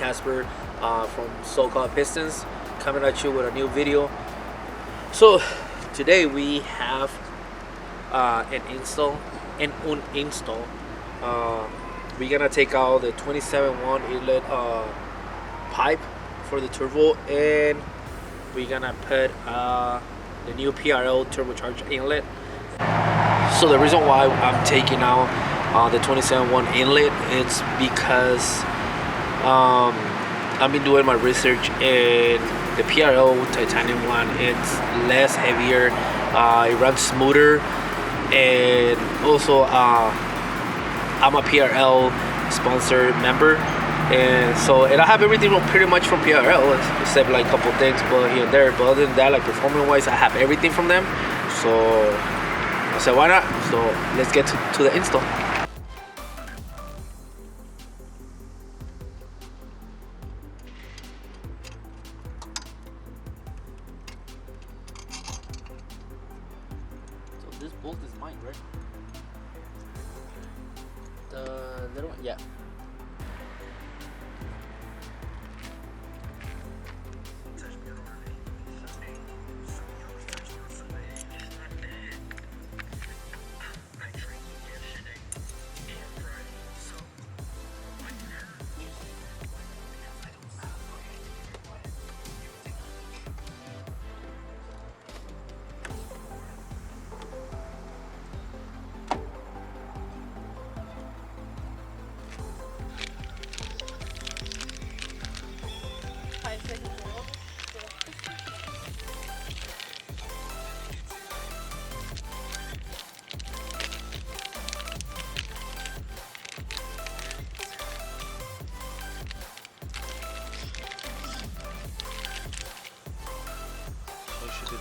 Casper from So-Called Pistons, coming at you with a new video. So today we have an install. We're gonna take out the 27-1 inlet pipe for the turbo, and we're gonna put the new PRL turbocharged inlet. So the reason why I'm taking out the 27-1 inlet is because I've been doing my research, and the PRL titanium one, it's less heavier, it runs smoother, and also I'm a PRL sponsored member, and I have everything pretty much from PRL except like a couple things but here and there, but other than that, like performance wise, I have everything from them. So I said, why not? So let's get to the install. So this bolt is mine, right? The little one, yeah.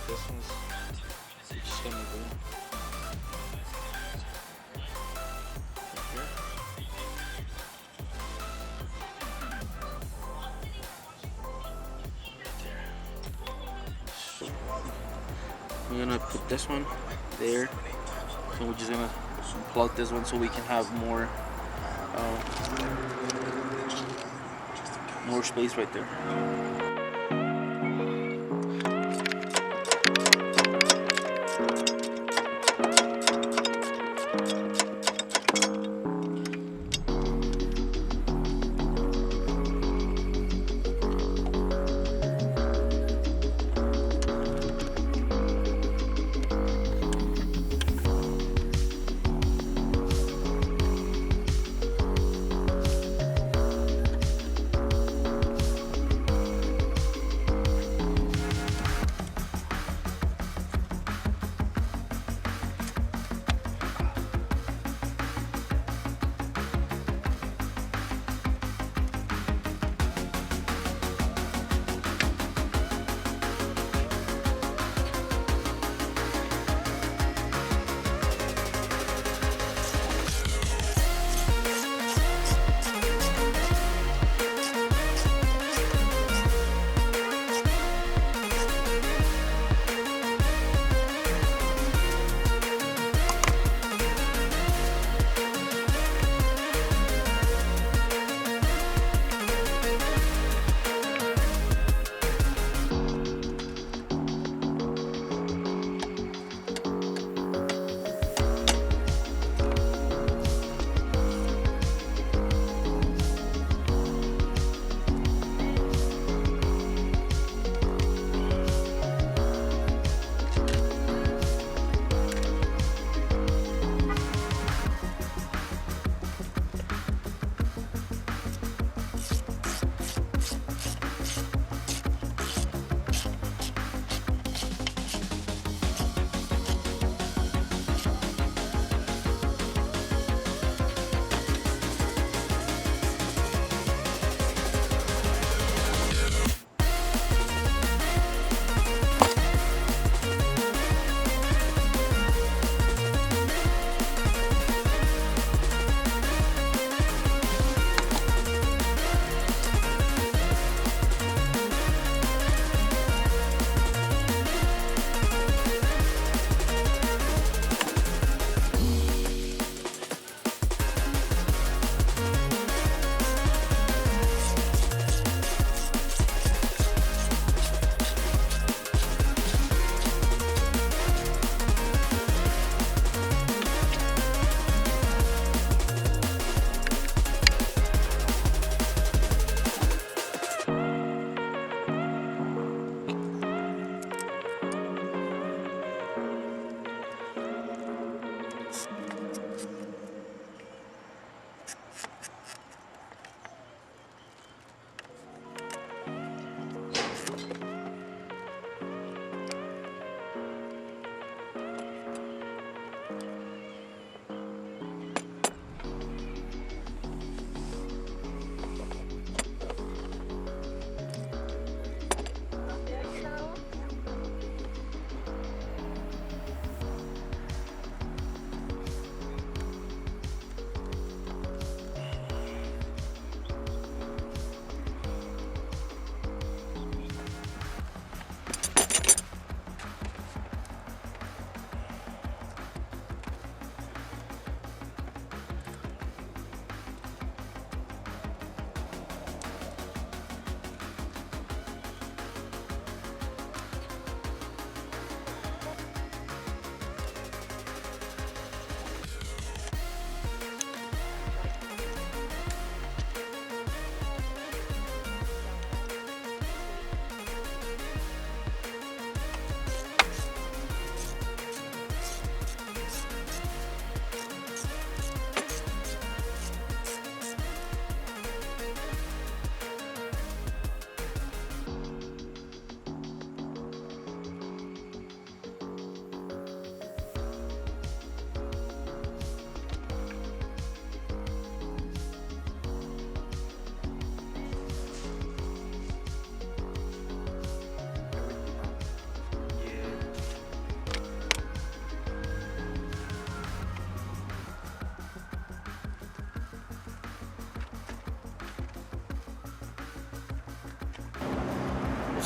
This one's just gonna go we're gonna put this one there, so we're just gonna plug this one so we can have more space right there.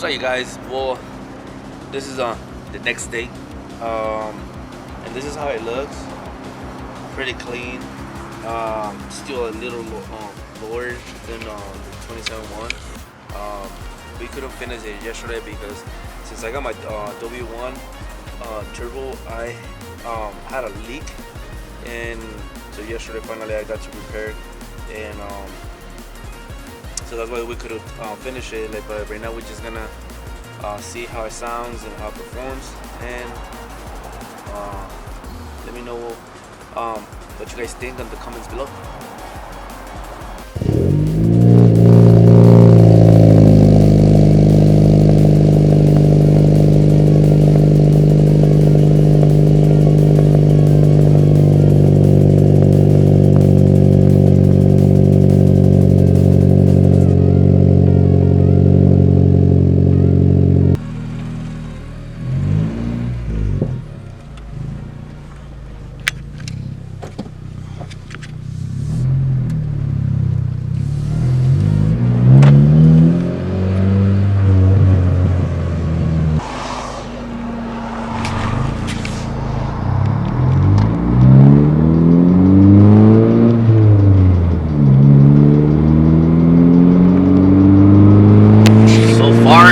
What's up, you guys? Well, this is the next day, and this is how it looks. Pretty clean. Still a little lower than the 27.1. We couldn't finish it yesterday because since I got my W1 turbo, I had a leak, and so yesterday finally I got to repair it, and so that's why we could finish it. But right now we're just gonna see how it sounds and how it performs, and let me know what you guys think in the comments below.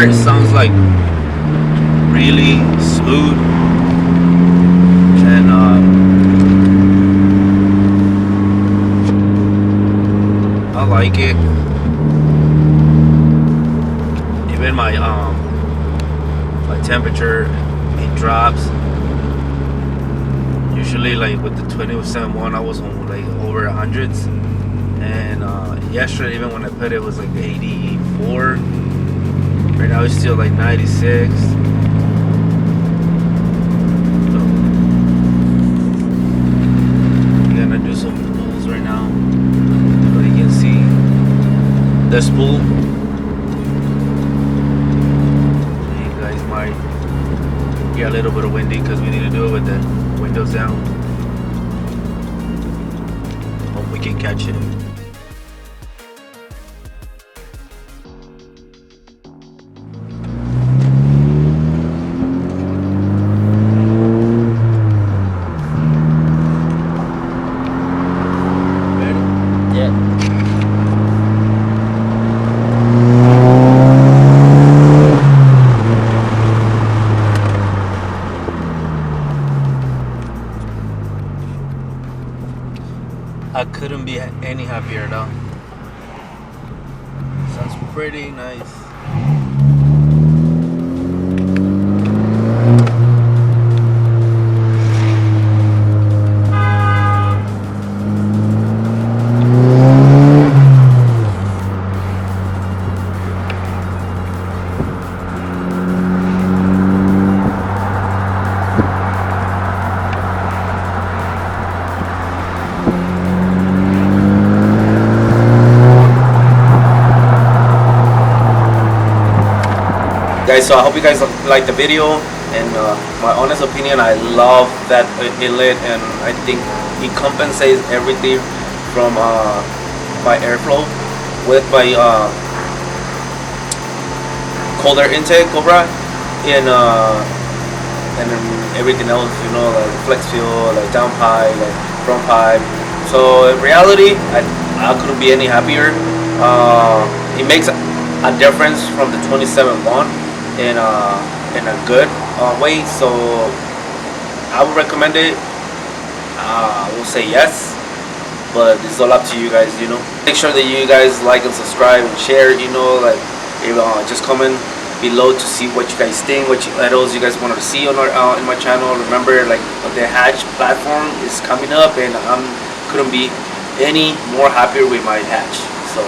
It sounds like really smooth, and I like it. Even my temperature, it drops. Usually, like with the 27.1, I was on like over hundreds, and yesterday even when I put it, was like 84. Right now it's still like 96. So I'm gonna do some pulls right now so you can see the spool. You guys might get a little bit of windy because we need to do it with the windows down. Hope we can catch it. I couldn't be any happier though. Sounds pretty nice. Guys, so I hope you guys like the video, and my honest opinion, I love that inlet, and I think it compensates everything from my airflow with my cold air intake Cobra, and then everything else, you know, like flex fuel, like down pipe, like front pipe. So in reality, I couldn't be any happier. It makes a difference from the 27.1 in a good way, so I would recommend it. I will say yes, but it's all up to you guys, you know. Make sure that you guys like and subscribe and share, you know, like just comment below to see what you guys think, what else you guys wanted to see on in my channel. Remember, like the hatch platform is coming up, and I couldn't be any more happier with my hatch. So